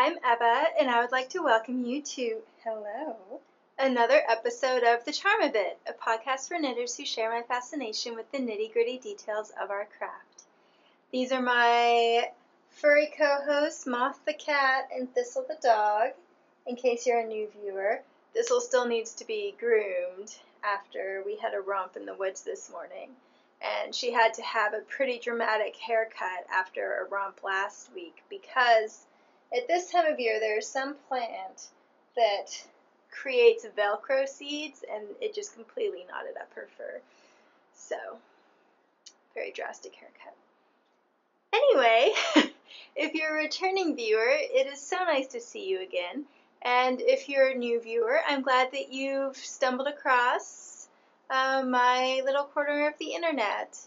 I'm Eva, and I would like to welcome you to, another episode of The Charm of It, a podcast for knitters who share my fascination with the nitty-gritty details of our craft. These are my furry co-hosts, Moth the cat and Thistle the dog. In case you're a new viewer, Thistle still needs to be groomed after we had a romp in the woods this morning. And she had to have a pretty dramatic haircut after a romp last week because at this time of year there's some plant that creates Velcro seeds and it just completely knotted up her fur. So, very drastic haircut. Anyway, if you're a returning viewer, it is so nice to see you again. And if you're a new viewer, I'm glad that you've stumbled across my little corner of the internet.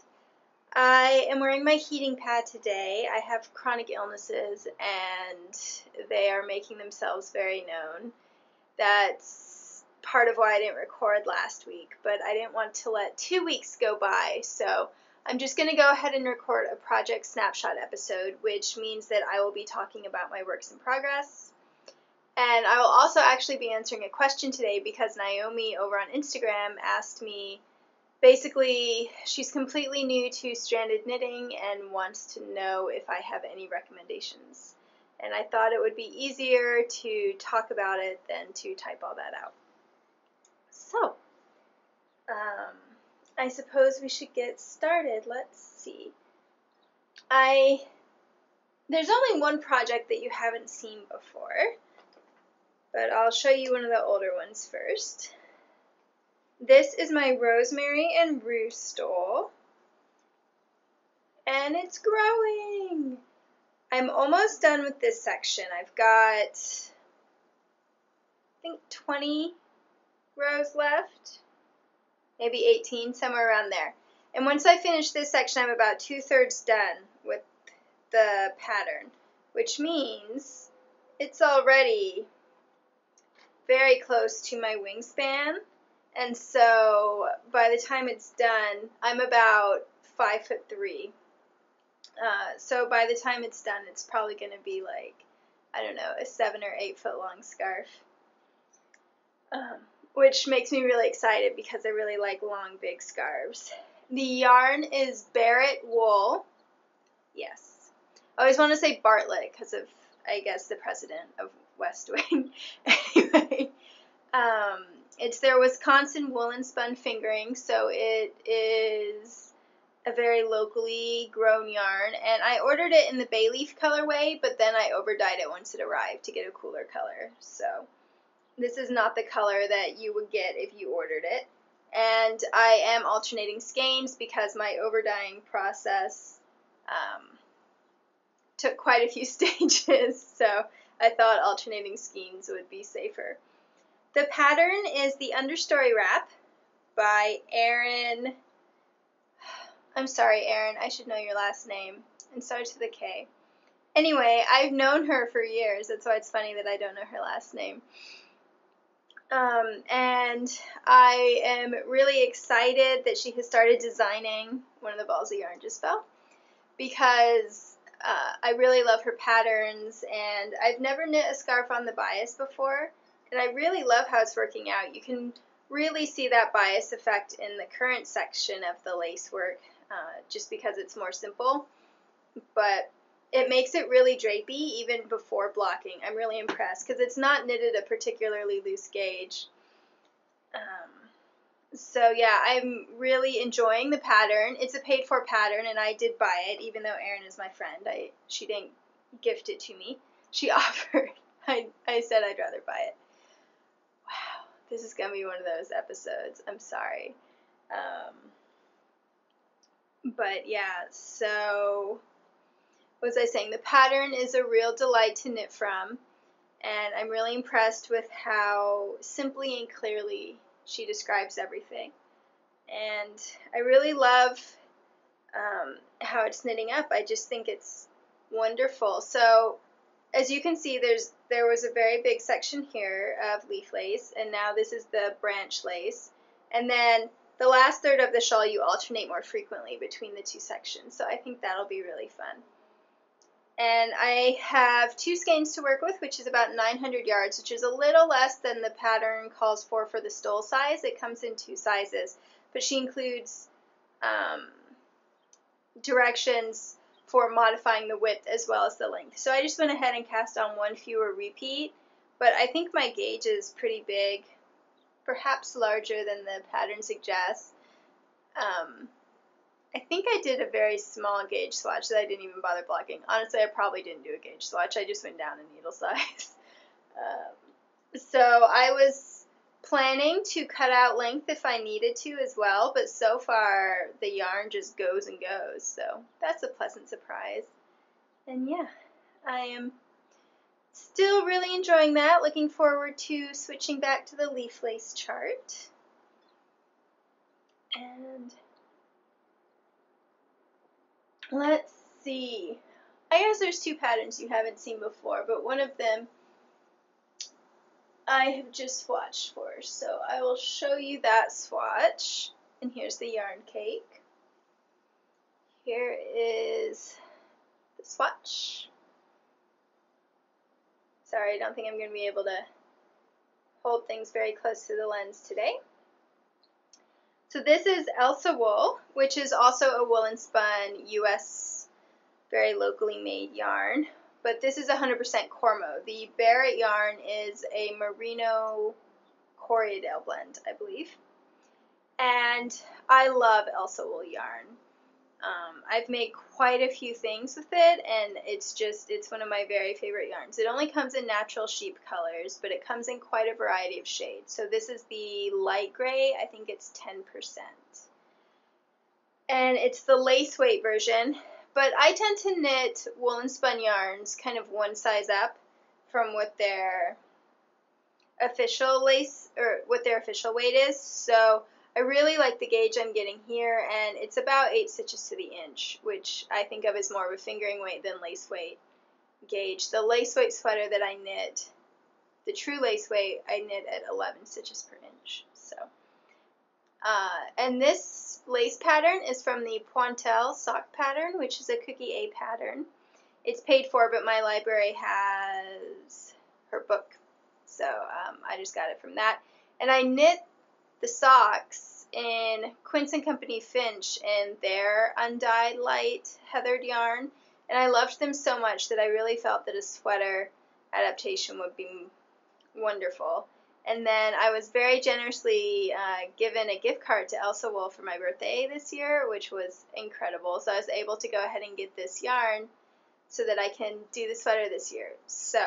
I am wearing my heating pad today. I have chronic illnesses and they are making themselves very known. That's part of why I didn't record last week, but I didn't want to let 2 weeks go by, so I'm just going to go ahead and record a Project Snapshot episode, which means that I will be talking about my works in progress. And I will also actually be answering a question today because Naomi over on Instagram asked me, basically, she's completely new to stranded knitting and wants to know if I have any recommendations. And I thought it would be easier to talk about it than to type all that out. So, I suppose we should get started. Let's see. There's only one project that you haven't seen before, but I'll show you one of the older ones first. This is my Rosemary and Rue stole, and it's growing. I'm almost done with this section. I've got, I think, 20 rows left, maybe 18, somewhere around there. And once I finish this section, I'm about 2/3 done with the pattern, which means it's already very close to my wingspan. And so by the time it's done, I'm about 5'3". So by the time it's done, it's probably going to be like, I don't know, a 7 or 8 foot long scarf. Which makes me really excited because I really like long, big scarves. The yarn is Barrett wool. Yes. I always want to say Bartlett because of, I guess, the president of West Wing. Anyway. It's their Wisconsin woolen spun fingering, so it is a very locally grown yarn, and I ordered it in the bay leaf colorway, but then I overdyed it once it arrived to get a cooler color, so this is not the color that you would get if you ordered it, and I am alternating skeins because my overdying process took quite a few stages, so I thought alternating skeins would be safer. The pattern is the Understory Wrap by Erin. I'm sorry, Erin, I should know your last name. And starts with a K. Anyway, I've known her for years. That's why it's funny that I don't know her last name. And I am really excited that she has started designing. One of the balls of yarn just fell. Because I really love her patterns. And I've never knit a scarf on the bias before. And I really love how it's working out. You can really see that bias effect in the current section of the lace work, just because it's more simple. But it makes it really drapey even before blocking. I'm really impressed because it's not knitted a particularly loose gauge. So yeah, I'm really enjoying the pattern. It's a paid-for pattern, and I did buy it, even though Erin is my friend. She didn't gift it to me. She offered. I said I'd rather buy it. Wow, this is going to be one of those episodes. I'm sorry. But yeah, so what was I saying? The pattern is a real delight to knit from, and I'm really impressed with how simply and clearly she describes everything. And I really love how it's knitting up. I just think it's wonderful. So as you can see, there was a very big section here of leaf lace, and now this is the branch lace. And then the last third of the shawl you alternate more frequently between the two sections, so I think that'll be really fun. And I have 2 skeins to work with, which is about 900 yards, which is a little less than the pattern calls for the stole size. It comes in 2 sizes, but she includes directions for modifying the width as well as the length. So I just went ahead and cast on 1 fewer repeat, but I think my gauge is pretty big, perhaps larger than the pattern suggests. I think I did a very small gauge swatch that I didn't even bother blocking. Honestly, I probably didn't do a gauge swatch. I just went down in needle size. So I was planning to cut out length if I needed to as well, but so far the yarn just goes and goes, so that's a pleasant surprise. And yeah, I am still really enjoying that. Looking forward to switching back to the leaf lace chart. And let's see. I guess there's 2 patterns you haven't seen before, but one of them I have just swatched for, so I will show you that swatch. And here's the yarn cake. Here is the swatch. Sorry, I don't think I'm going to be able to hold things very close to the lens today. So this is Elsa wool, which is also a woolen spun US very locally made yarn, but this is 100% Cormo. The Barrett yarn is a merino Corriedale blend, I believe. And I love Elsa wool yarn. I've made quite a few things with it, and it's one of my very favorite yarns. It only comes in natural sheep colors, but it comes in quite a variety of shades. So this is the light gray. I think it's 10%. And it's the lace weight version, but I tend to knit woolen spun yarns kind of one size up from what their official lace, or what their official weight is. So I really like the gauge I'm getting here, and it's about 8 stitches to the inch, which I think of as more of a fingering weight than lace weight gauge. The lace weight sweater that I knit, the true lace weight, I knit at 11 stitches per inch. So, and this lace pattern is from the Pointel sock pattern, which is a Cookie A pattern. It's paid for, but my library has her book, so I just got it from that. And I knit the socks in Quince & Company Finch in their undyed light heathered yarn, and I loved them so much that I really felt that a sweater adaptation would be wonderful. And then I was very generously given a gift card to Elsa wool for my birthday this year, which was incredible. So I was able to go ahead and get this yarn so that I can do the sweater this year. So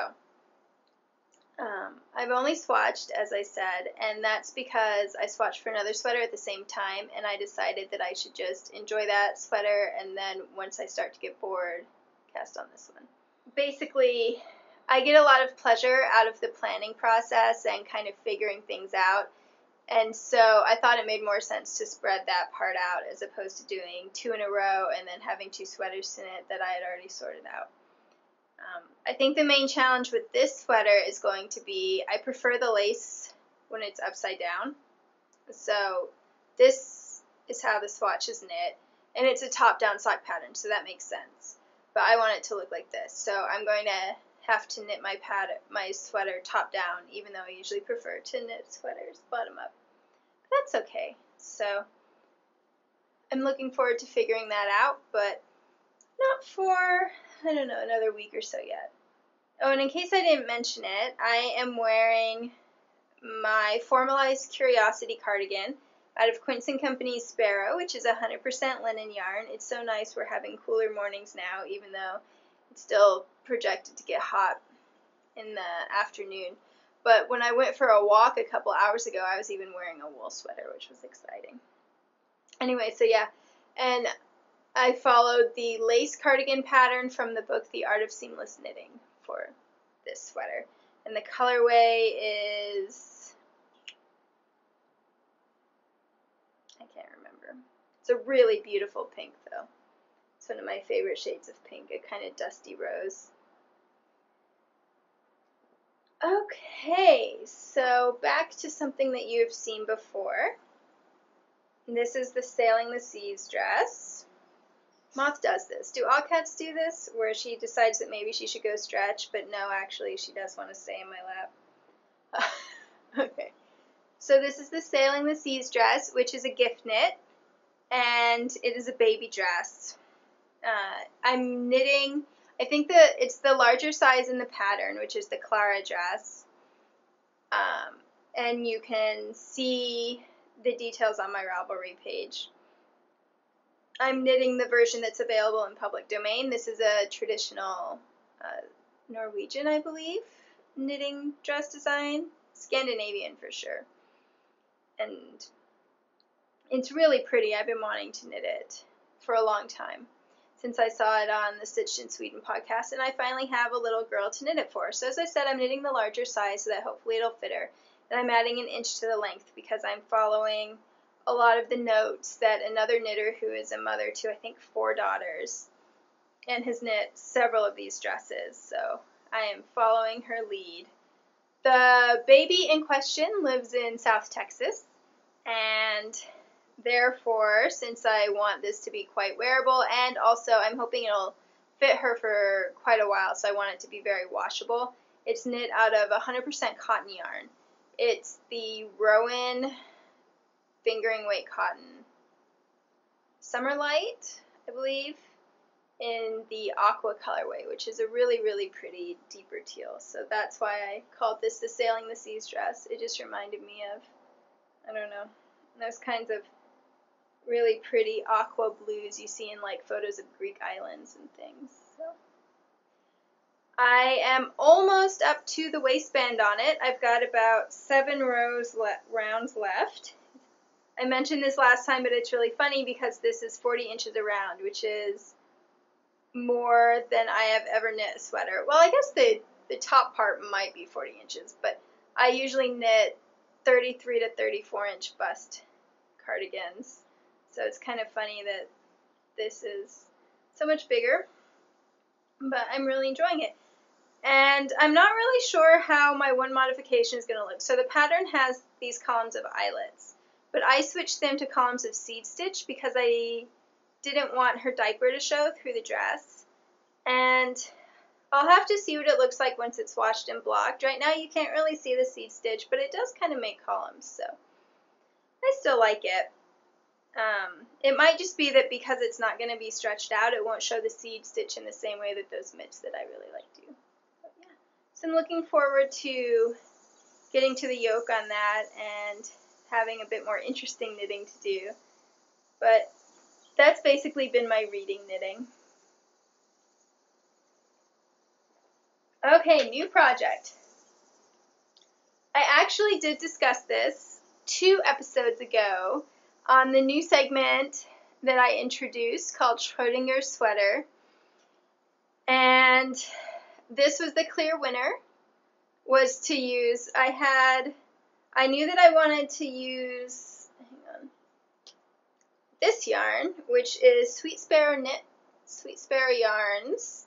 I've only swatched, as I said, and that's because I swatched for another sweater at the same time, and I decided that I should just enjoy that sweater, and then once I start to get bored, cast on this one. Basically, I get a lot of pleasure out of the planning process and kind of figuring things out, and so I thought it made more sense to spread that part out as opposed to doing 2 in a row and then having 2 sweaters to knit that I had already sorted out. I think the main challenge with this sweater is going to be, I prefer the lace when it's upside down. So this is how the swatch is knit, and it's a top-down sock pattern, so that makes sense. But I want it to look like this, so I'm going to have to knit my sweater top down, even though I usually prefer to knit sweaters bottom up. But that's okay. So I'm looking forward to figuring that out, but not for, I don't know, another week or so yet. Oh, and in case I didn't mention it, I am wearing my Formalized Curiosity cardigan out of Quince & Company's Sparrow, which is 100% linen yarn. It's so nice we're having cooler mornings now, even though it's still projected to get hot in the afternoon. But when I went for a walk a couple hours ago, I was even wearing a wool sweater, which was exciting. Anyway, so yeah, and I followed the lace cardigan pattern from the book The Art of Seamless Knitting for this sweater. And the colorway is, I can't remember. It's a really beautiful pink, though. It's one of my favorite shades of pink, a kind of dusty rose. Okay, so back to something that you've seen before. This is the Sailing the Seas dress. Moth does this. Do all cats do this? Where she decides that maybe she should go stretch, but no, actually she does want to stay in my lap. Okay. So this is the Sailing the Seas dress, which is a gift knit, and it is a baby dress. I'm knitting, I think that it's the larger size in the pattern, which is the Clara dress. And you can see the details on my Ravelry page. I'm knitting the version that's available in public domain. This is a traditional Norwegian, I believe, knitting dress design. Scandinavian for sure. And it's really pretty. I've been wanting to knit it for a long time, since I saw it on the Stitched in Sweden podcast, and I finally have a little girl to knit it for. So as I said, I'm knitting the larger size so that hopefully it'll fit her. And I'm adding an inch to the length because I'm following a lot of the notes that another knitter who is a mother to, I think, 4 daughters and has knit several of these dresses. So I am following her lead. The baby in question lives in South Texas, and therefore, since I want this to be quite wearable, and also I'm hoping it'll fit her for quite a while, so I want it to be very washable, it's knit out of 100% cotton yarn. It's the Rowan fingering weight cotton Summer Light, I believe, in the aqua colorway, which is a really, really pretty deeper teal. So that's why I called this the Sailing the Seas dress. It just reminded me of, I don't know, those kinds of really pretty aqua blues you see in like photos of Greek islands and things. So I am almost up to the waistband on it. I've got about 7 rounds left. I mentioned this last time, but it's really funny because this is 40 inches around, which is more than I have ever knit a sweater. Well, I guess the top part might be 40 inches, but I usually knit 33 to 34 inch bust cardigans. So it's kind of funny that this is so much bigger, but I'm really enjoying it. And I'm not really sure how my one modification is going to look. So the pattern has these columns of eyelets, but I switched them to columns of seed stitch because I didn't want her diaper to show through the dress. And I'll have to see what it looks like once it's washed and blocked. Right now you can't really see the seed stitch, but it does kind of make columns, so I still like it. It might just be that because it's not going to be stretched out, it won't show the seed stitch in the same way that those mitts that I really like do. But yeah. So I'm looking forward to getting to the yoke on that and having a bit more interesting knitting to do. But that's basically been my reading knitting. Okay, new project. I actually did discuss this 2 episodes ago on the new segment that I introduced called Cardigan Sweater. And this was the clear winner, was to use, I knew that I wanted to use, this yarn, which is Sweet Sparrow Yarns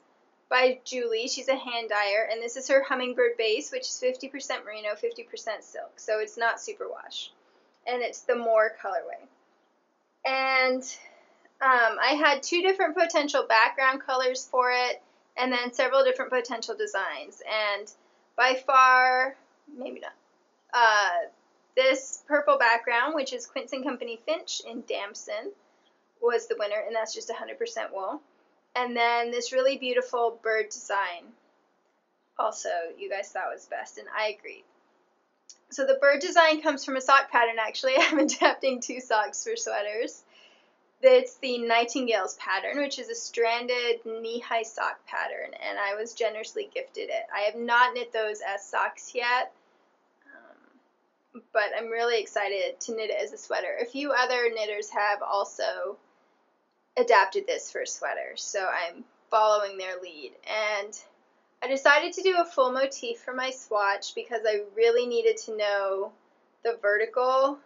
by Julie. She's a hand dyer, and this is her Hummingbird base, which is 50% merino, 50% silk, so it's not superwash, and it's the More colorway. And I had 2 different potential background colors for it, and then several different potential designs, and by far, maybe not, this purple background, which is Quince & Company Finch in Damson, was the winner, and that's just 100% wool. And then this really beautiful bird design also you guys thought was best, and I agreed. So the bird design comes from a sock pattern, actually. I'm adapting 2 socks for sweaters. It's the Nightingale's pattern, which is a stranded knee-high sock pattern, and I was generously gifted it. I have not knit those as socks yet, but I'm really excited to knit it as a sweater. A few other knitters have also adapted this for a sweater, so I'm following their lead. And I decided to do a full motif for my swatch because I really needed to know the vertical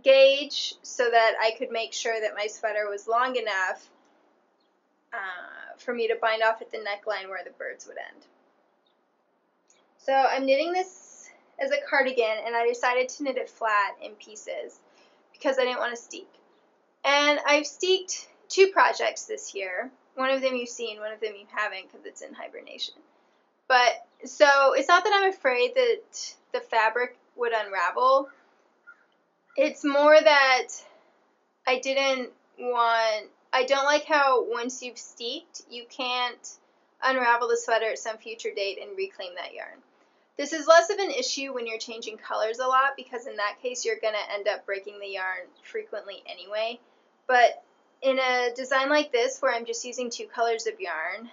gauge so that I could make sure that my sweater was long enough for me to bind off at the neckline where the birds would end. So I'm knitting this as a cardigan, and I decided to knit it flat in pieces because I didn't want to steek. And I've steeked 2 projects this year. One of them you've seen, one of them you haven't because it's in hibernation. But, so it's not that I'm afraid that the fabric would unravel. It's more that I don't like how once you've steeked, you can't unravel the sweater at some future date and reclaim that yarn. This is less of an issue when you're changing colors a lot, because in that case you're going to end up breaking the yarn frequently anyway. But in a design like this where I'm just using 2 colors of yarn,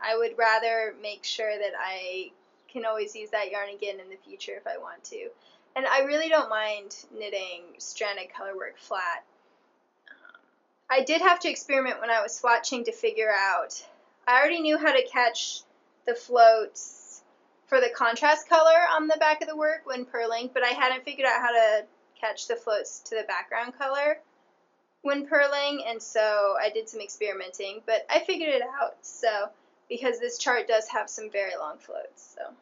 I would rather make sure that I can always use that yarn again in the future if I want to. And I really don't mind knitting stranded color work flat. I did have to experiment when I was swatching to figure out, I already knew how to catch the floats for the contrast color on the back of the work when purling, but I hadn't figured out how to catch the floats to the background color when purling, and so I did some experimenting, but I figured it out, so, because this chart does have some very long floats, so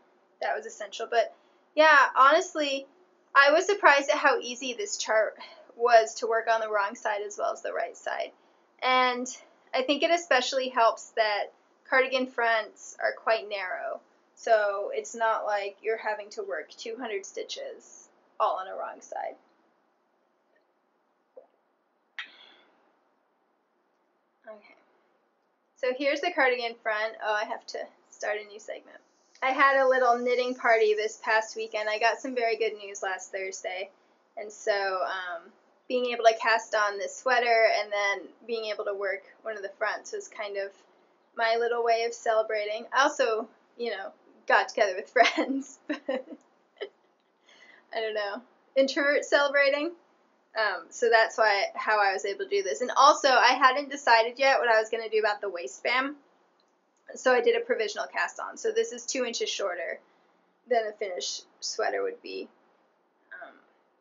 that was essential. But yeah, honestly, I was surprised at how easy this chart was to work on the wrong side as well as the right side. And I think it especially helps that cardigan fronts are quite narrow, so it's not like you're having to work 200 stitches all on a wrong side. Okay, so here's the cardigan front. Oh, I have to start a new segment. I had a little knitting party this past weekend. I got some very good news last Thursday, and so being able to cast on this sweater and then being able to work one of the fronts was kind of my little way of celebrating. I also, got together with friends, but I don't know, introvert celebrating. So that's how I was able to do this. And also, I hadn't decided yet what I was going to do about the waistband, so I did a provisional cast on. So this is 2 inches shorter than a finished sweater would be.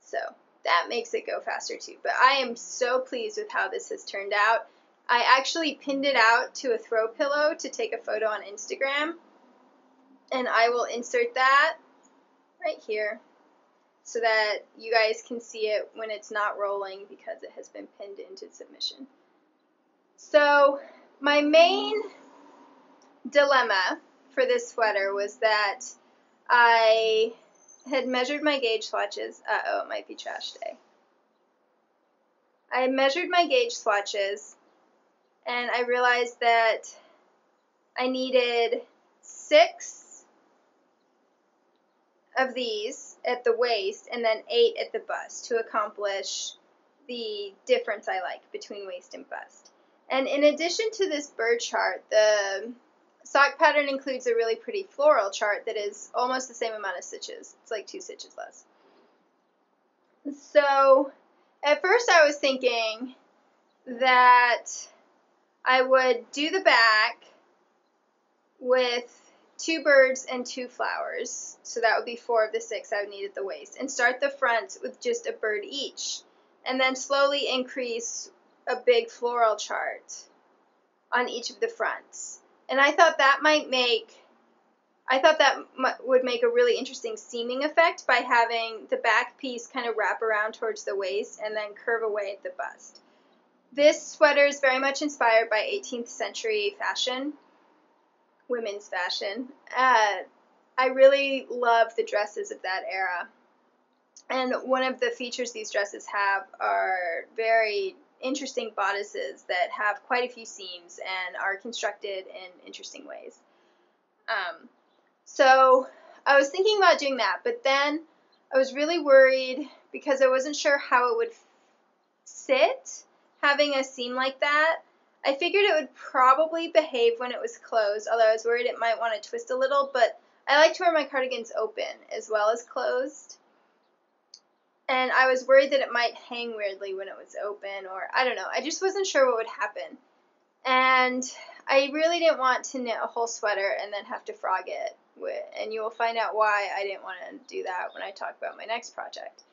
So that makes it go faster too. But I am so pleased with how this has turned out. I actually pinned it out to a throw pillow to take a photo on Instagram, and I will insert that right here so that you guys can see it when it's not rolling because it has been pinned into submission. So my main dilemma for this sweater was that I had measured my gauge swatches. Uh-oh, it might be trash day. I measured my gauge swatches, and I realized that I needed 6 of these at the waist and then 8 at the bust to accomplish the difference I like between waist and bust. And in addition to this bird chart, the sock pattern includes a really pretty floral chart that is almost the same amount of stitches. It's like 2 stitches less. So at first I was thinking that I would do the back with 2 birds and 2 flowers, so that would be 4 of the 6 I would need at the waist, and start the front with just a bird each, and then slowly increase a big floral chart on each of the fronts. And I thought that would make a really interesting seaming effect by having the back piece kind of wrap around towards the waist and then curve away at the bust. This sweater is very much inspired by 18th century fashion, women's fashion. I really love the dresses of that era. And one of the features these dresses have are very interesting bodices that have quite a few seams and are constructed in interesting ways. So I was thinking about doing that, but then I was really worried because I wasn't sure how it would sit having a seam like that. I figured it would probably behave when it was closed, although I was worried it might want to twist a little, but I like to wear my cardigans open as well as closed. And I was worried that it might hang weirdly when it was open, or I don't know. I just wasn't sure what would happen. And I really didn't want to knit a whole sweater and then have to frog it. And you will find out why I didn't want to do that when I talk about my next project.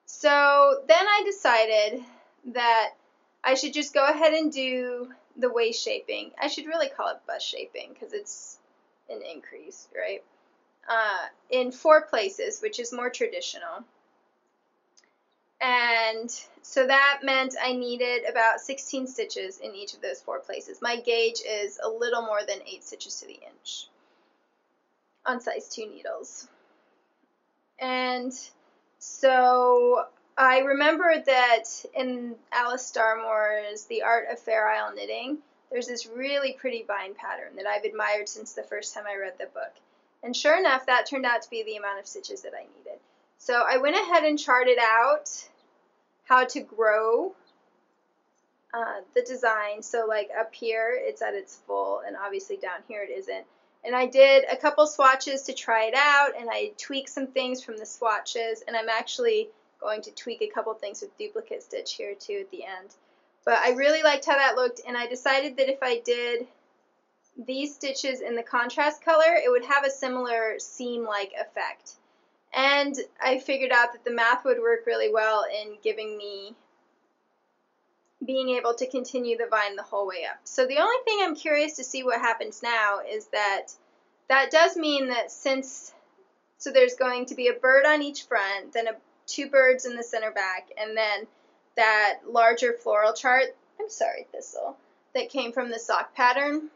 So then I decided that I should just go ahead and do the waist shaping. I should really call it bust shaping because it's an increase, right? In 4 places, which is more traditional. And so that meant I needed about 16 stitches in each of those 4 places. My gauge is a little more than 8 stitches to the inch on size 2 needles. And so I remember that in Alice Starmore's The Art of Fair Isle Knitting, there's this really pretty bind pattern that I've admired since the first time I read the book. And sure enough, that turned out to be the amount of stitches that I needed. So I went ahead and charted out how to grow the design. So like up here, it's at its full, and obviously down here it isn't. And I did a couple swatches to try it out, and I tweaked some things from the swatches, and I'm actually going to tweak a couple things with duplicate stitch here too at the end. But I really liked how that looked, and I decided that if I did these stitches in the contrast color, it would have a similar seam-like effect. And I figured out that the math would work really well in giving me being able to continue the vine the whole way up. So the only thing I'm curious to see what happens now is that does mean that so there's going to be a bird on each front, then 2 birds in the center back, and then that larger floral chart, thistle, that came from the sock pattern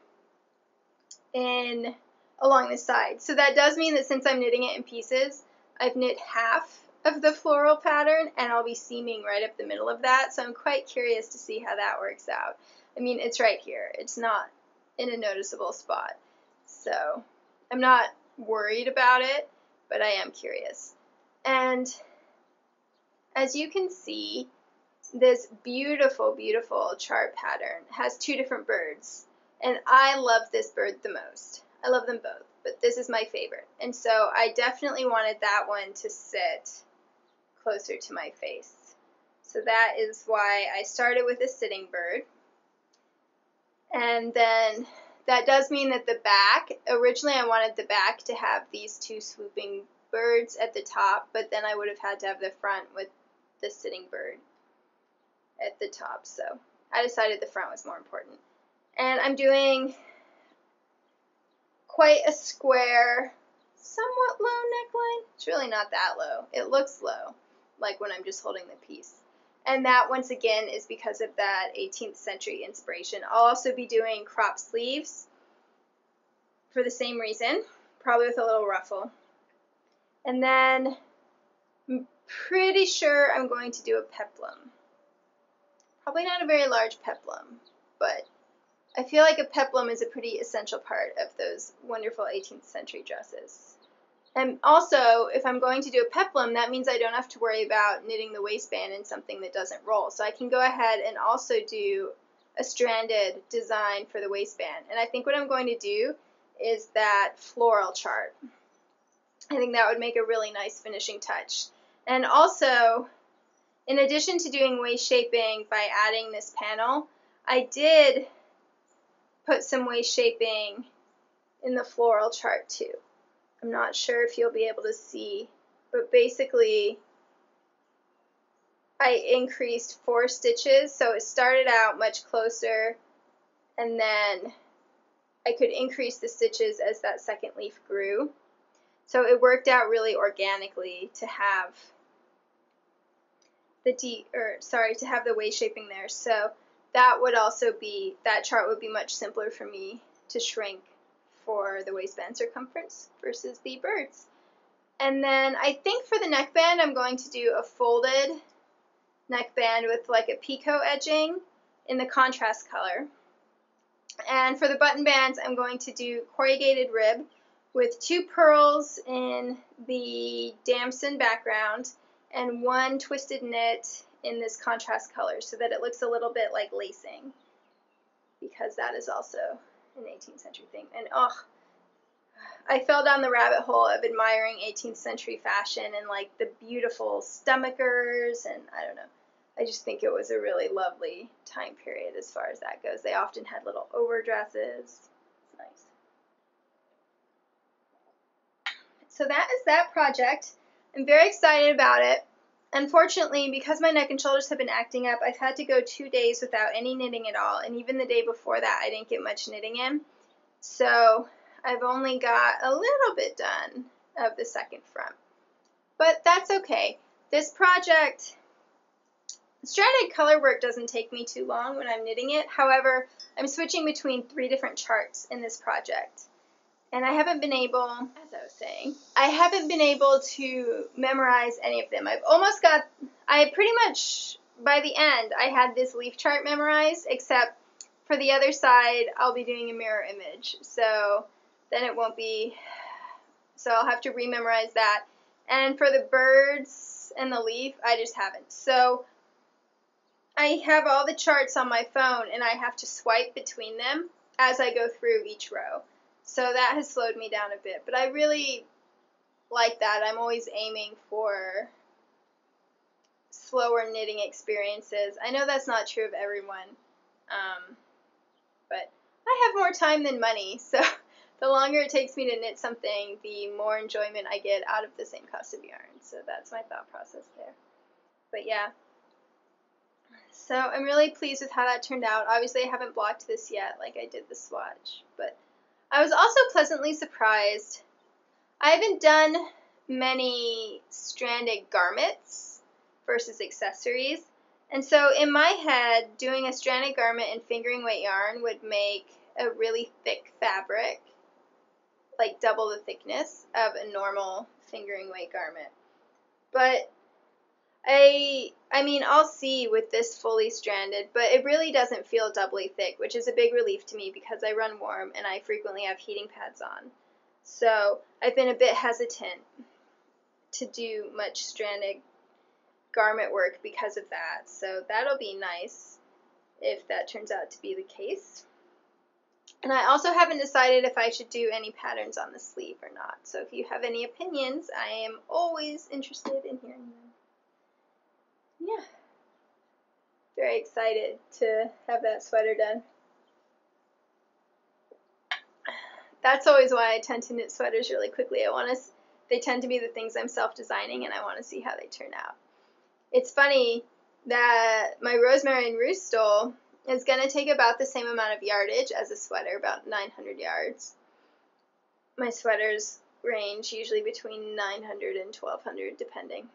along the side. So that does mean that since I'm knitting it in pieces, I've knit half of the floral pattern, and I'll be seaming right up the middle of that, so I'm quite curious to see how that works out. I mean, it's right here. It's not in a noticeable spot, so I'm not worried about it, but I am curious. And as you can see, this beautiful, beautiful chart pattern has 2 different birds, and I love this bird the most. I love them both, but this is my favorite, and so I definitely wanted that one to sit closer to my face. So that is why I started with a sitting bird. And then that does mean that the back, originally I wanted the back to have these 2 swooping birds at the top, but then I would have had to have the front with the sitting bird at the top. So I decided the front was more important. And I'm doing quite a square, somewhat low neckline. It's really not that low. It looks low, like when I'm just holding the piece. And that, once again, is because of that 18th century inspiration. I'll also be doing crop sleeves for the same reason, probably with a little ruffle. And then I'm pretty sure I'm going to do a peplum. Probably not a very large peplum, but I feel like a peplum is a pretty essential part of those wonderful 18th century dresses. And also, if I'm going to do a peplum, that means I don't have to worry about knitting the waistband in something that doesn't roll. So I can go ahead and also do a stranded design for the waistband. And I think what I'm going to do is that floral chart. I think that would make a really nice finishing touch. And also, in addition to doing waist shaping by adding this panel, I did put some waist shaping in the floral chart too. I'm not sure if you'll be able to see, but basically I increased 4 stitches, so it started out much closer, and then I could increase the stitches as that second leaf grew. So it worked out really organically to have to have the waist shaping there. So that chart would be much simpler for me to shrink for the waistband circumference versus the birds. And then I think for the neckband, I'm going to do a folded neckband with like a picot edging in the contrast color. And for the button bands, I'm going to do corrugated rib with 2 pearls in the damson background and 1 twisted knit in this contrast color so that it looks a little bit like lacing, because that is also an 18th century thing. And I fell down the rabbit hole of admiring 18th century fashion and like the beautiful stomachers, and I don't know. I just think it was a really lovely time period as far as that goes. They often had little overdresses. It's nice. So that is that project. I'm very excited about it. Unfortunately, because my neck and shoulders have been acting up, I've had to go 2 days without any knitting at all, and even the day before that I didn't get much knitting in. So I've only got a little bit done of the second front. But that's okay. This project stranded color work doesn't take me too long when I'm knitting it. However, I'm switching between 3 different charts in this project. And I haven't been able, as I was saying, I haven't been able to memorize any of them. I pretty much, by the end, I had this leaf chart memorized, except for the other side, I'll be doing a mirror image. So then it won't be, so I'll have to rememorize that. And for the birds and the leaf, I just haven't. So I have all the charts on my phone, and I have to swipe between them as I go through each row. So that has slowed me down a bit, but I really like that. I'm always aiming for slower knitting experiences. I know that's not true of everyone, but I have more time than money, so the longer it takes me to knit something, the more enjoyment I get out of the same cost of yarn. So that's my thought process there. But yeah. So I'm really pleased with how that turned out. Obviously, I haven't blocked this yet like I did the swatch, but I was also pleasantly surprised. I haven't done many stranded garments versus accessories, and so in my head, doing a stranded garment in fingering weight yarn would make a really thick fabric, like double the thickness of a normal fingering weight garment. But I mean, I'll see with this fully stranded, but it really doesn't feel doubly thick, which is a big relief to me because I run warm and I frequently have heating pads on. So I've been a bit hesitant to do much stranded garment work because of that. So that'll be nice if that turns out to be the case. And I also haven't decided if I should do any patterns on the sleeve or not. So if you have any opinions, I am always interested in hearing them. Yeah, very excited to have that sweater done. That's always why I tend to knit sweaters really quickly. They tend to be the things I'm self-designing, and I want to see how they turn out. It's funny that my Rosemary and Roost stole is going to take about the same amount of yardage as a sweater, about 900 yards. My sweaters range usually between 900 and 1200, depending.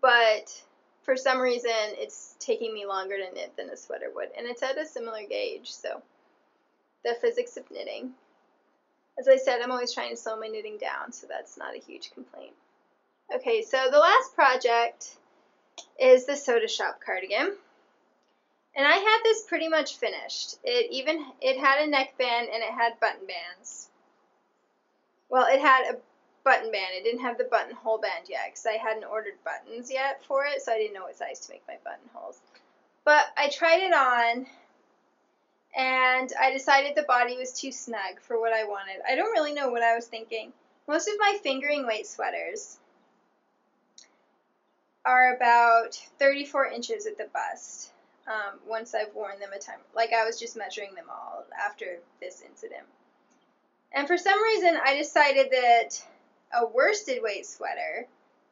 But for some reason, it's taking me longer to knit than a sweater would, and it's at a similar gauge, so the physics of knitting. As I said, I'm always trying to slow my knitting down, so that's not a huge complaint. Okay, so the last project is the Soda Shop cardigan, and I had this pretty much finished. It had a neckband and it had button bands. Well, it had a button band. It didn't have the buttonhole band yet because I hadn't ordered buttons yet for it, so I didn't know what size to make my buttonholes. But I tried it on, and I decided the body was too snug for what I wanted. I don't really know what I was thinking. Most of my fingering weight sweaters are about 34 inches at the bust once I've worn them a time. Like I was just measuring them all after this incident. And for some reason, I decided that a worsted weight sweater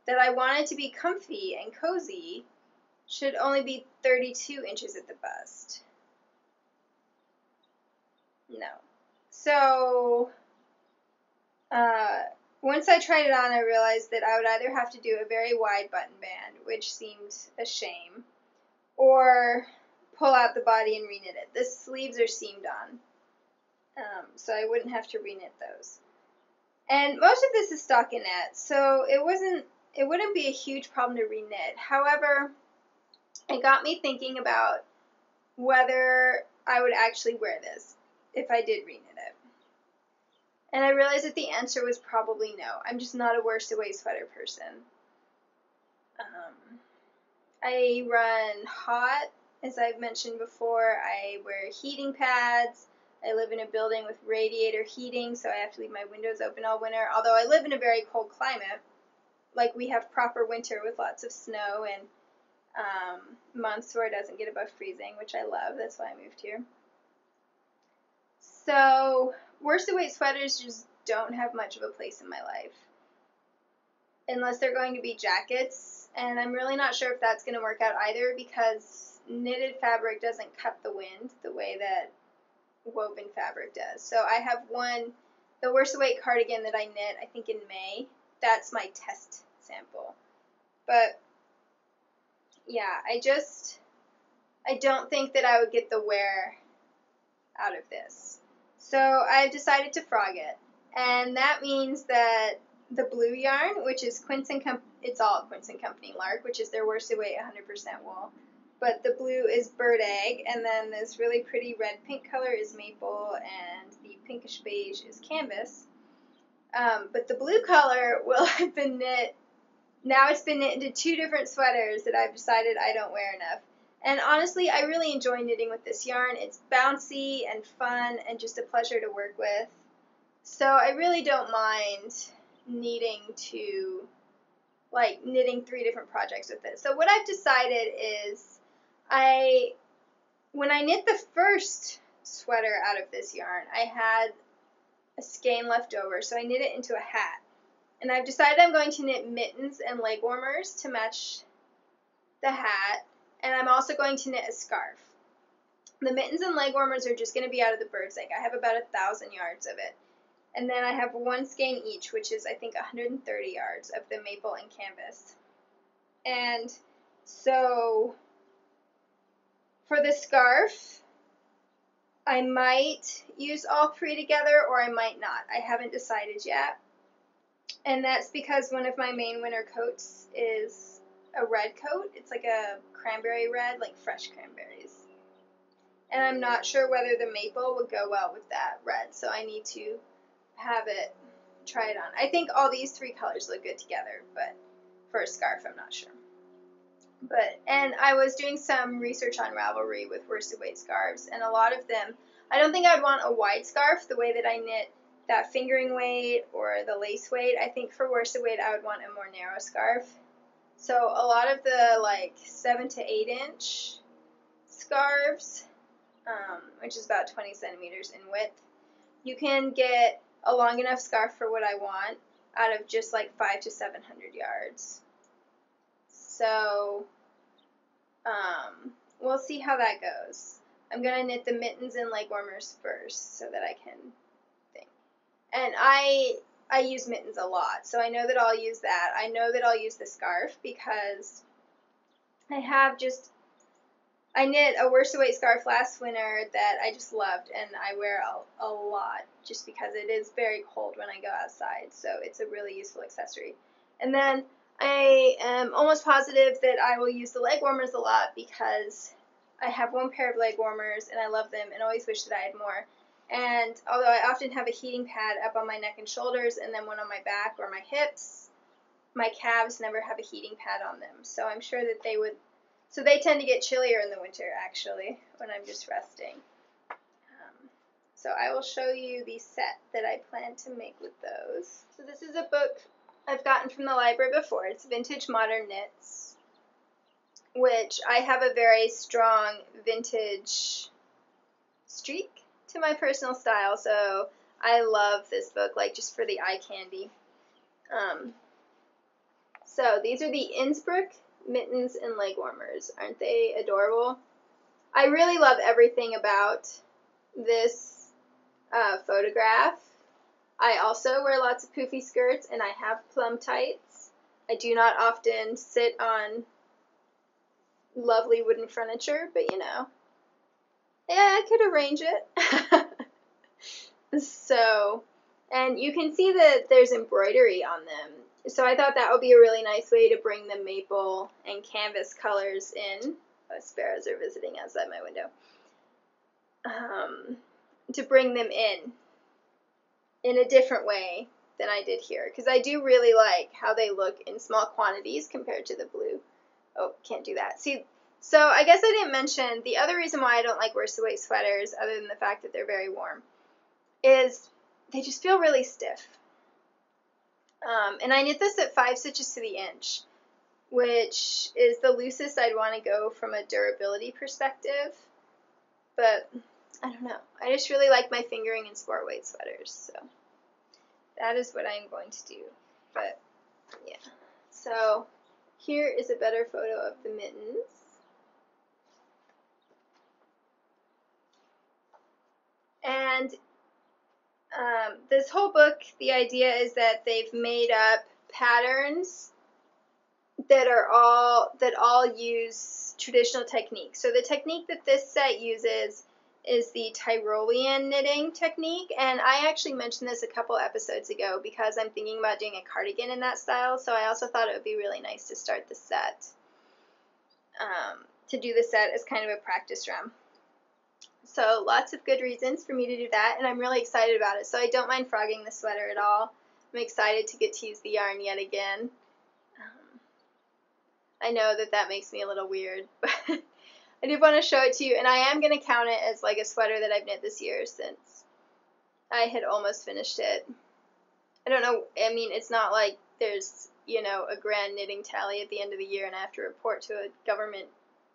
that I wanted to be comfy and cozy should only be 32 inches at the bust. No. So, once I tried it on, I realized that I would either have to do a very wide button band, which seemed a shame, or pull out the body and reknit it. The sleeves are seamed on, so I wouldn't have to reknit those. And most of this is stockinette, so it wouldn't be a huge problem to reknit. However, it got me thinking about whether I would actually wear this if I did reknit it. And I realized that the answer was probably no. I'm just not a worsted weight sweater person. I run hot, as I've mentioned before. I wear heating pads. I live in a building with radiator heating, so I have to leave my windows open all winter. Although I live in a very cold climate, like we have proper winter with lots of snow and months where it doesn't get above freezing, which I love. That's why I moved here. So worsted weight sweaters just don't have much of a place in my life, unless they're going to be jackets, and I'm really not sure if that's going to work out either because knitted fabric doesn't cut the wind the way that woven fabric does. So I have the worsted weight cardigan that I knit, I think in May. That's my test sample. But yeah, I don't think that I would get the wear out of this. So I've decided to frog it. And that means that the blue yarn, which is Quince & Company, it's all Quince & Company Lark, which is their worsted weight 100% wool. But the blue is bird egg, and then this really pretty red-pink color is maple, and the pinkish beige is canvas. But the blue color will have been knit, now it's been knit into 2 different sweaters that I've decided I don't wear enough. And honestly, I really enjoy knitting with this yarn. It's bouncy and fun and just a pleasure to work with. So I really don't mind needing to, like, knitting 3 different projects with it. So what I've decided is when I knit the first sweater out of this yarn, I had a skein left over, so I knit it into a hat. And I've decided I'm going to knit mittens and leg warmers to match the hat, and I'm also going to knit a scarf. The mittens and leg warmers are just going to be out of the bird's egg. I have about 1,000 yards of it. And then I have 1 skein each, which is, I think, 130 yards of the maple and canvas. And so for the scarf, I might use all 3 together, or I might not. I haven't decided yet. And that's because one of my main winter coats is a red coat. It's like a cranberry red, like fresh cranberries. And I'm not sure whether the maple would go well with that red, so I need to have it, try it on. I think all these 3 colors look good together, but for a scarf, I'm not sure. And I was doing some research on Ravelry with worsted weight scarves, and a lot of them, I don't think I'd want a wide scarf the way that I knit that fingering weight or the lace weight. I think for worsted weight, I would want a more narrow scarf. So a lot of the like 7 to 8 inch scarves, which is about 20 centimeters in width, you can get a long enough scarf for what I want out of just like 500 to 700 yards. So we'll see how that goes. I'm going to knit the mittens and leg warmers first so that I can think. And I use mittens a lot, so I know that I'll use that. I know that I'll use the scarf because I knit a worsted weight scarf last winter that I just loved, and I wear a lot just because it is very cold when I go outside, so it's a really useful accessory. And then I am almost positive that I will use the leg warmers a lot because I have 1 pair of leg warmers and I love them and always wish that I had more. And although I often have a heating pad up on my neck and shoulders and then one on my back or my hips, my calves never have a heating pad on them. So I'm sure that they would, so they tend to get chillier in the winter actually when I'm just resting. So I will show you the set that I plan to make with those. So this is a book I've gotten from the library before. It's Vintage Modern Knits, which I have a very strong vintage streak to my personal style, so I love this book, like just for the eye candy. So these are the Innsbruck mittens and leg warmers. Aren't they adorable? I really love everything about this photograph. I also wear lots of poofy skirts, and I have plum tights. I do not often sit on lovely wooden furniture, but you know, yeah, I could arrange it. So, and you can see that there's embroidery on them. So I thought that would be a really nice way to bring the maple and canvas colors in. Sparrows are visiting outside my window. To bring them in a different way than I did here, because I do really like how they look in small quantities compared to the blue. Oh, can't do that. See, so I guess I didn't mention the other reason why I don't like worsted weight sweaters, other than the fact that they're very warm, is they just feel really stiff. And I knit this at 5 stitches to the inch, which is the loosest I'd want to go from a durability perspective. But I don't know. I just really like my fingering and sport weight sweaters, so that is what I'm going to do. But yeah, so here is a better photo of the mittens. And this whole book, the idea is that they've made up patterns that all use traditional techniques. So the technique that this set uses is the Tyrolean knitting technique, and I actually mentioned this a couple episodes ago because I'm thinking about doing a cardigan in that style, so I also thought it would be really nice to start the set, to do the set as kind of a practice run. So lots of good reasons for me to do that, and I'm really excited about it. So I don't mind frogging the sweater at all. I'm excited to get to use the yarn yet again. I know that makes me a little weird, but I did want to show it to you, and I am going to count it as like a sweater that I've knit this year since I had almost finished it. I don't know, I mean, it's not like there's, a grand knitting tally at the end of the year and I have to report to a government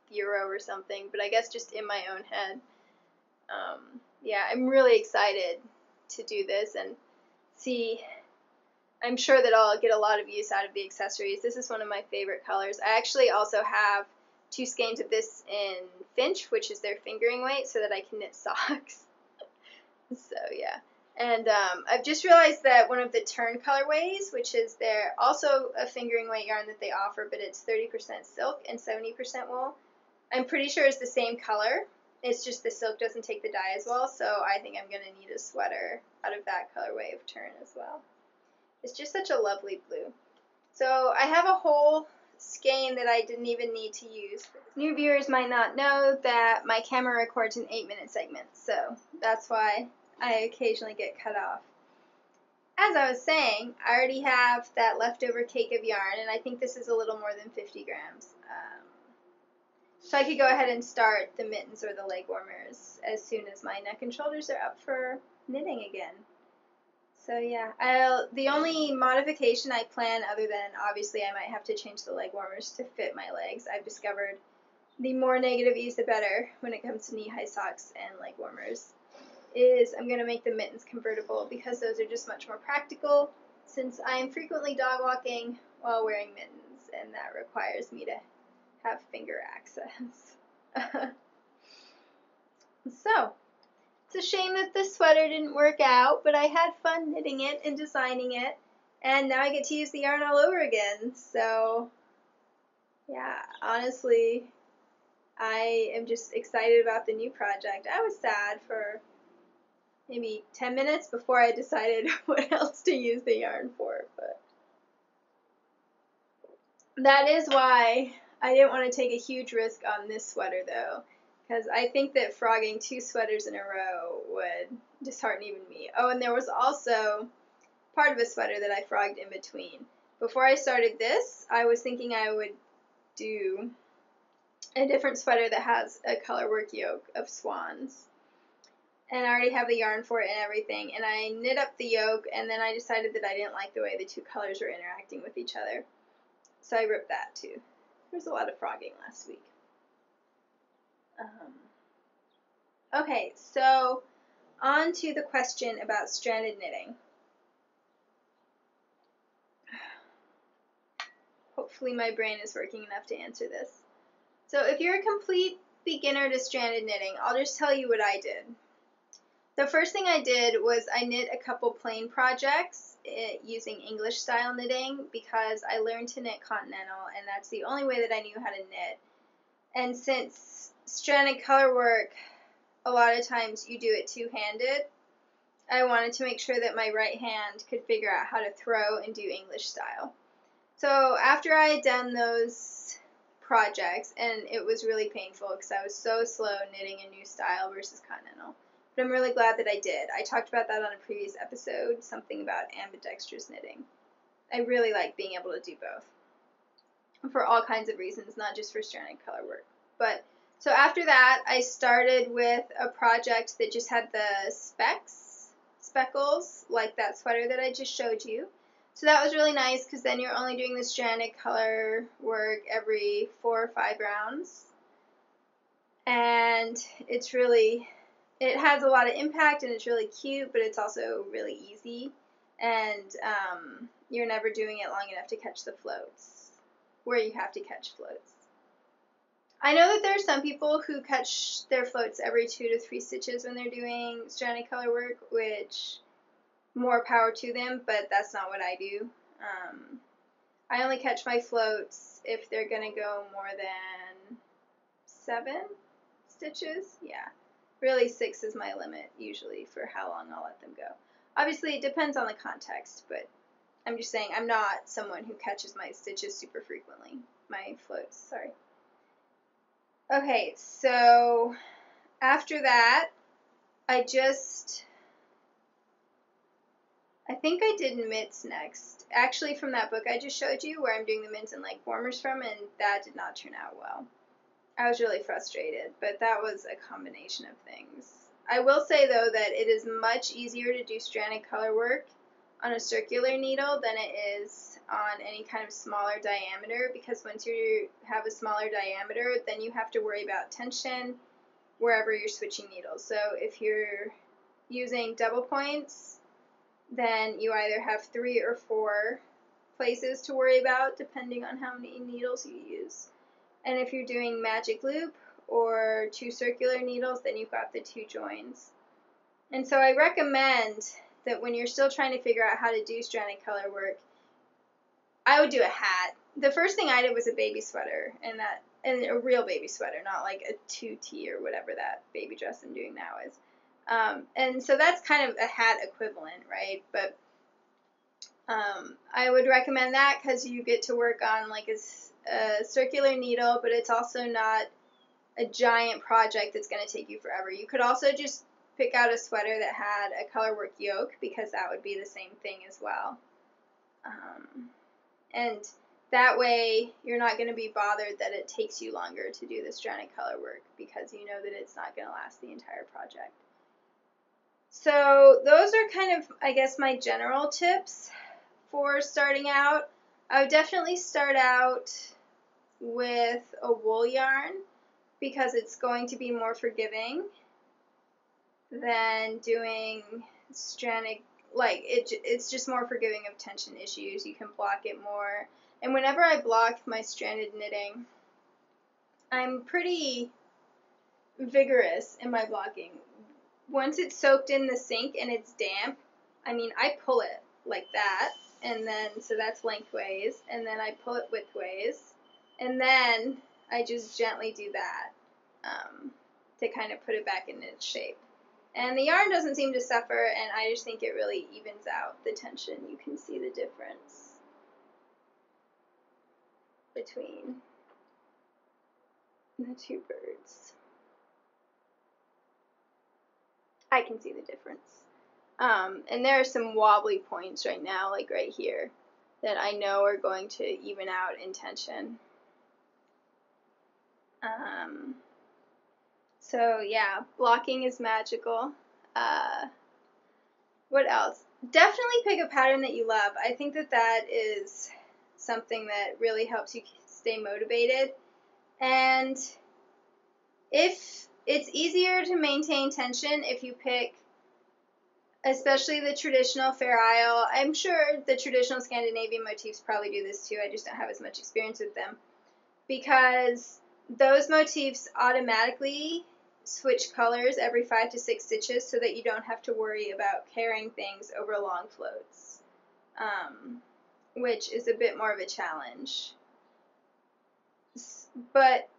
bureau or something, but I guess just in my own head. Yeah, I'm really excited to do this and see. I'm sure that I'll get a lot of use out of the accessories. This is one of my favorite colors. I actually also have 2 skeins of this in Finch, which is their fingering weight, so that I can knit socks. So yeah. And I've just realized that one of the Turn colorways, which is their also a fingering weight yarn that they offer, but it's 30% silk and 70% wool, I'm pretty sure it's the same color. It's just the silk doesn't take the dye as well, so I think I'm going to need a sweater out of that colorway of Turn as well. It's just such a lovely blue. So I have a whole skein that I didn't even need to use. New viewers might not know that my camera records in 8-minute segments, so that's why I occasionally get cut off. As I was saying, I already have that leftover cake of yarn, and I think this is a little more than 50 grams. So I could go ahead and start the mittens or the leg warmers as soon as my neck and shoulders are up for knitting again. So yeah, the only modification I plan, other than obviously I might have to change the leg warmers to fit my legs, I've discovered the more negative ease the better when it comes to knee-high socks and leg warmers, is I'm going to make the mittens convertible because those are just much more practical since I am frequently dog walking while wearing mittens, and that requires me to have finger access. So, it's a shame that this sweater didn't work out, but I had fun knitting it and designing it, and now I get to use the yarn all over again. So, yeah, honestly, I am just excited about the new project. I was sad for maybe 10 minutes before I decided what else to use the yarn for, but that is why I didn't want to take a huge risk on this sweater, though, because I think that frogging 2 sweaters in a row would dishearten even me. Oh, and there was also part of a sweater that I frogged in between. Before I started this, I was thinking I would do a different sweater that has a colorwork yoke of swans. And I already have the yarn for it and everything, and I knit up the yoke, and then I decided that I didn't like the way the 2 colors were interacting with each other. So I ripped that too. There was a lot of frogging last week. Okay, so on to the question about stranded knitting. Hopefully my brain is working enough to answer this. So if you're a complete beginner to stranded knitting, I'll just tell you what I did. The first thing I did was I knit a couple plain projects using English style knitting because I learned to knit continental, and that's the only way that I knew how to knit. And since stranded color work, a lot of times you do it two-handed, I wanted to make sure that my right hand could figure out how to throw and do English style. So after I had done those projects, and it was really painful because I was so slow knitting a new style versus continental, but I'm really glad that I did. I talked about that on a previous episode, something about ambidextrous knitting. I really like being able to do both for all kinds of reasons, not just for stranded color work. But so after that, I started with a project that just had the speckles, like that sweater that I just showed you. So that was really nice because then you're only doing the stranded color work every 4 or 5 rounds. And it's really, it has a lot of impact and it's really cute, but it's also really easy. And you're never doing it long enough to catch the floats, where you have to catch floats. I know that there are some people who catch their floats every 2 to 3 stitches when they're doing stranded color work, which more power to them, but that's not what I do. I only catch my floats if they're going to go more than 7 stitches. Yeah, really 6 is my limit usually for how long I'll let them go. Obviously, it depends on the context, but I'm just saying I'm not someone who catches my stitches super frequently. My floats, sorry. Okay, so after that, I think I did mitts next. Actually, from that book I just showed you where I'm doing the mitts and leg warmers from, and that did not turn out well. I was really frustrated, but that was a combination of things. I will say, though, that it is much easier to do stranded color work on a circular needle than it is on any kind of smaller diameter, because once you have a smaller diameter, then you have to worry about tension wherever you're switching needles. So if you're using double points, then you either have 3 or 4 places to worry about depending on how many needles you use. And if you're doing magic loop or 2 circular needles, then you've got the 2 joins. And so I recommend that when you're still trying to figure out how to do stranded color work, I would do a hat. The first thing I did was a baby sweater, and a real baby sweater, not like a 2T or whatever that baby dress I'm doing now is. And so that's kind of a hat equivalent, right? But I would recommend that because you get to work on like a circular needle, but it's also not a giant project that's going to take you forever. You could also just pick out a sweater that had a colorwork yoke, because that would be the same thing as well. And that way you're not going to be bothered that it takes you longer to do the stranded color work, because you know that it's not going to last the entire project. So those are kind of, I guess, my general tips for starting out. I would definitely start out with a wool yarn, because it's going to be more forgiving than doing stranded, like it's just more forgiving of tension issues. You can block it more. And whenever I block my stranded knitting, I'm pretty vigorous in my blocking. Once it's soaked in the sink and it's damp, I mean, I pull it like that, and then, so that's lengthways, and then I pull it widthways, and then I just gently do that to kind of put it back in its shape. And the yarn doesn't seem to suffer, and I just think it really evens out the tension. You can see the difference between the 2 birds. I can see the difference. And there are some wobbly points right now, like right here, that I know are going to even out in tension. So yeah, blocking is magical. What else? Definitely pick a pattern that you love. I think that is something that really helps you stay motivated. And if it's easier to maintain tension if you pick, especially the traditional Fair Isle. I'm sure the traditional Scandinavian motifs probably do this too. I just don't have as much experience with them, because those motifs automatically switch colors every 5 to 6 stitches, so that you don't have to worry about carrying things over long floats, which is a bit more of a challenge. But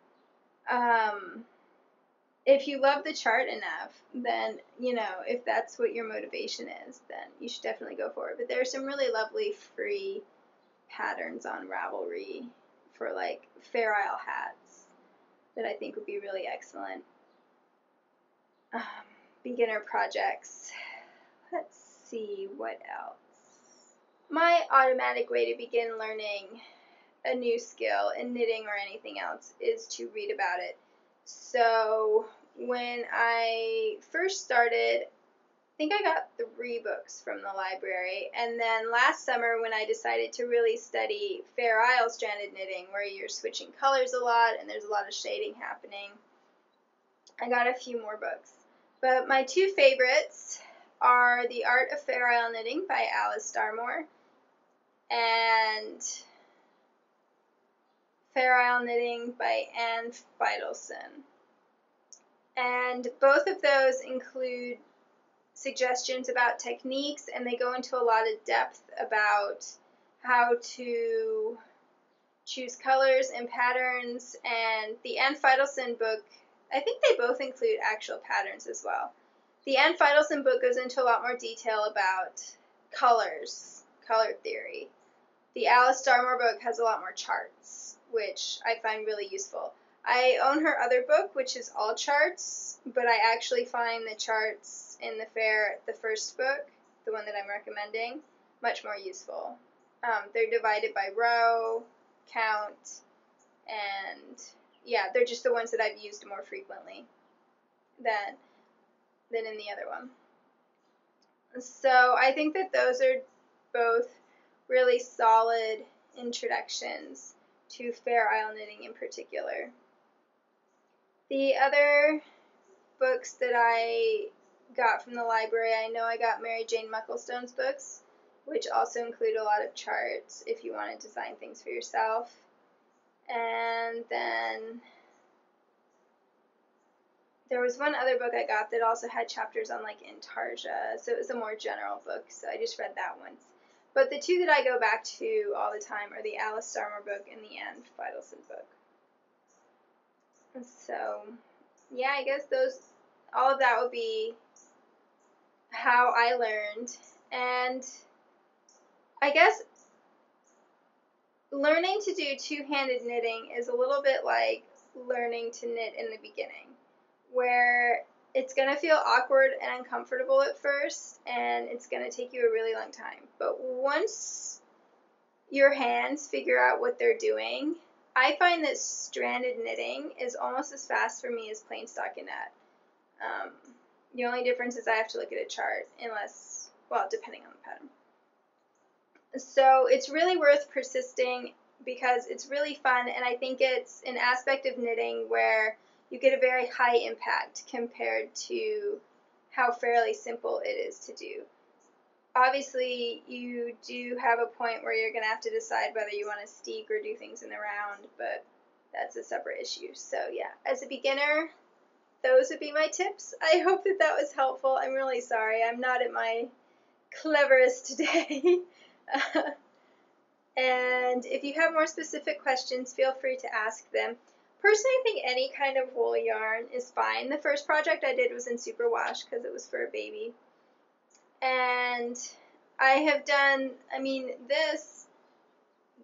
if you love the chart enough, then, you know, if that's what your motivation is, then you should definitely go for it. But there are some really lovely free patterns on Ravelry for like Fair Isle hats that I think would be really excellent. Beginner projects. Let's see what else. My automatic way to begin learning a new skill in knitting or anything else is to read about it. So when I first started, I think I got 3 books from the library, and then last summer when I decided to really study Fair Isle stranded knitting, where you're switching colors a lot and there's a lot of shading happening, I got a few more books. But my 2 favorites are The Art of Fair Isle Knitting by Alice Starmore and Fair Isle Knitting by Anne Fidelson. And both of those include suggestions about techniques, and they go into a lot of depth about how to choose colors and patterns, and the Ann Fidelson book, I think they both include actual patterns as well. The Ann Fidelson book goes into a lot more detail about colors, color theory. The Alice Starmore book has a lot more charts, which I find really useful. I own her other book, which is all charts, but I actually find the charts in the fair, the first book, the one that I'm recommending, much more useful. They're divided by row, count, and yeah, they're just the ones that I've used more frequently than in the other one. So I think that those are both really solid introductions to Fair Isle knitting in particular. The other books that I got from the library, I know I got Mary Jane Mucklestone's books, which also include a lot of charts if you want to design things for yourself. And then there was one other book I got that also had chapters on like intarsia, so it was a more general book, so I just read that once. But the two that I go back to all the time are the Alice Starmore book and the Ann Fidelson book. So, yeah, I guess all of that would be how I learned. And I guess learning to do two-handed knitting is a little bit like learning to knit in the beginning, where it's going to feel awkward and uncomfortable at first, and it's going to take you a really long time. But once your hands figure out what they're doing, I find that stranded knitting is almost as fast for me as plain stockinette. The only difference is I have to look at a chart, depending on the pattern. So it's really worth persisting because it's really fun, and I think it's an aspect of knitting where you get a very high impact compared to how fairly simple it is to do. Obviously, you do have a point where you're going to have to decide whether you want to steek or do things in the round, but that's a separate issue. So yeah, as a beginner, those would be my tips. I hope that that was helpful. I'm really sorry. I'm not at my cleverest today. And if you have more specific questions, feel free to ask them. Personally, I think any kind of wool yarn is fine. The first project I did was in superwash because it was for a baby. And I have done,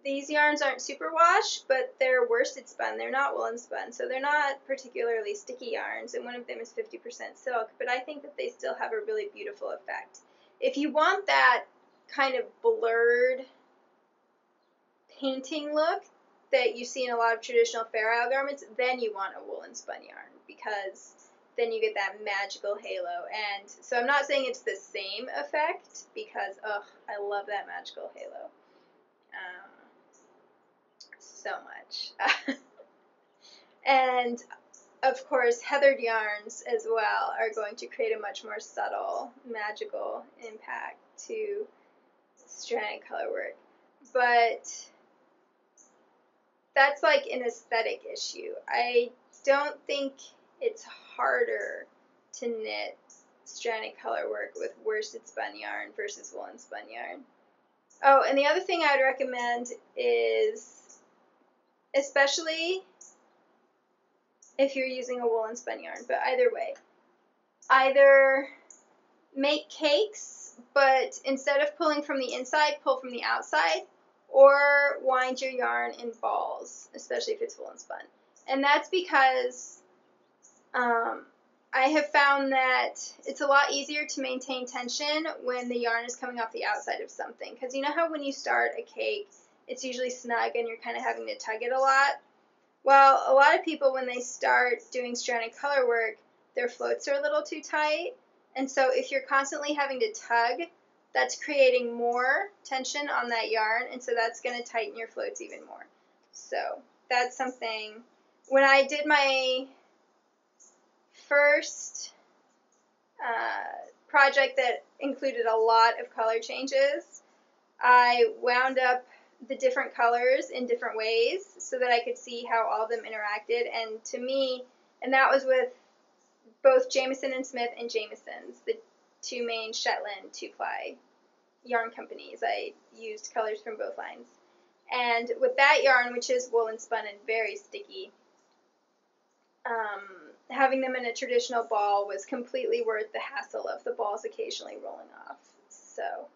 these yarns aren't superwash, but they're worsted spun. They're not woolen spun, so they're not particularly sticky yarns, and one of them is 50% silk, but I think that they still have a really beautiful effect. If you want that kind of blurred painting look that you see in a lot of traditional Fair Isle garments, then you want a woolen spun yarn, because then you get that magical halo. And so I'm not saying it's the same effect, because, I love that magical halo. So much. And, of course, heathered yarns as well are going to create a much more subtle, magical impact to stranded color work. But that's like an aesthetic issue. I don't think it's harder to knit stranded color work with worsted spun yarn versus woolen spun yarn. Oh, and the other thing I would recommend is, especially if you're using a woolen spun yarn, but either way, either make cakes, but instead of pulling from the inside, pull from the outside, or wind your yarn in balls, especially if it's woolen spun. And that's because I have found that it's a lot easier to maintain tension when the yarn is coming off the outside of something. Because you know how when you start a cake, it's usually snug and you're kind of having to tug it a lot? Well, a lot of people, when they start doing stranded color work, their floats are a little too tight. And so if you're constantly having to tug, that's creating more tension on that yarn, and so that's going to tighten your floats even more. So that's something. When I did my first project that included a lot of color changes, I wound up the different colors in different ways so that I could see how all of them interacted. And to me, and that was with both Jamieson and Smith and Jamieson's, the two main Shetland two-ply yarn companies. I used colors from both lines. And with that yarn, which is woolen spun and very sticky, having them in a traditional ball was completely worth the hassle of the balls occasionally rolling off. So,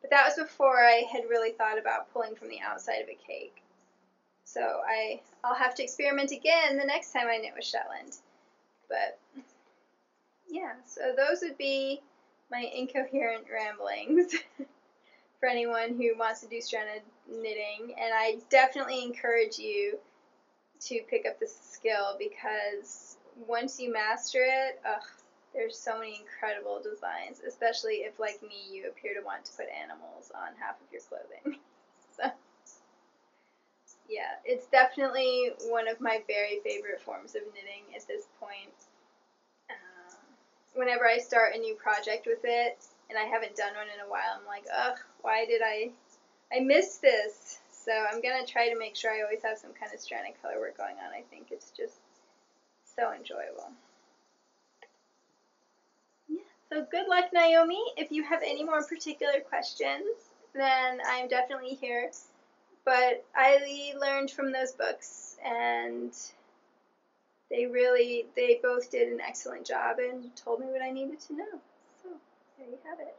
but that was before I had really thought about pulling from the outside of a cake. So I'll have to experiment again the next time I knit with Shetland. But yeah, so those would be my incoherent ramblings for anyone who wants to do stranded knitting. And I definitely encourage you to pick up this skill, because once you master it, there's so many incredible designs, especially if, like me, you appear to want to put animals on half of your clothing. So, yeah, it's definitely one of my very favorite forms of knitting at this point. Whenever I start a new project with it, and I haven't done one in a while, I'm like, why did I missed this? So I'm going to try to make sure I always have some kind of stranded color work going on. I think it's just so enjoyable. Yeah. So good luck, Naomi. If you have any more particular questions, then I'm definitely here. But I learned from those books, and they both did an excellent job and told me what I needed to know. So there you have it.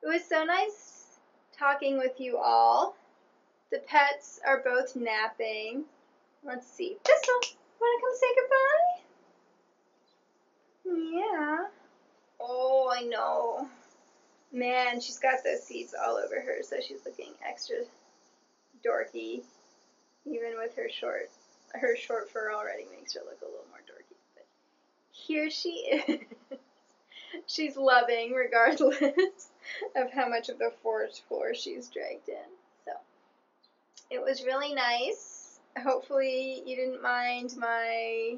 It was so nice talking with you all. The pets are both napping. Let's see. Thistle, want to come say goodbye? Yeah. Oh, I know. Man, she's got those seeds all over her, so she's looking extra dorky, even with her short fur already makes her look a little more dorky. But here she is. She's loving, regardless of how much of the forest floor she's dragged in. So it was really nice. Hopefully you didn't mind my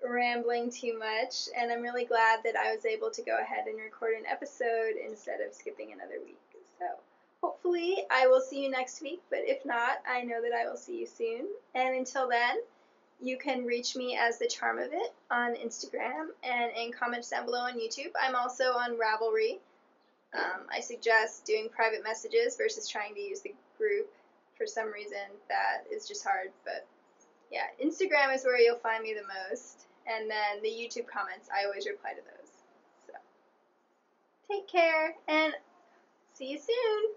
rambling too much, and I'm really glad that I was able to go ahead and record an episode instead of skipping another week. So hopefully I will see you next week, but if not, I know that I will see you soon. And until then, you can reach me as The Charm of It on Instagram and in comments down below on YouTube. I'm also on Ravelry. I suggest doing private messages versus trying to use the group. For some reason, that is just hard. But yeah, Instagram is where you'll find me the most. And then the YouTube comments, I always reply to those. So take care and see you soon.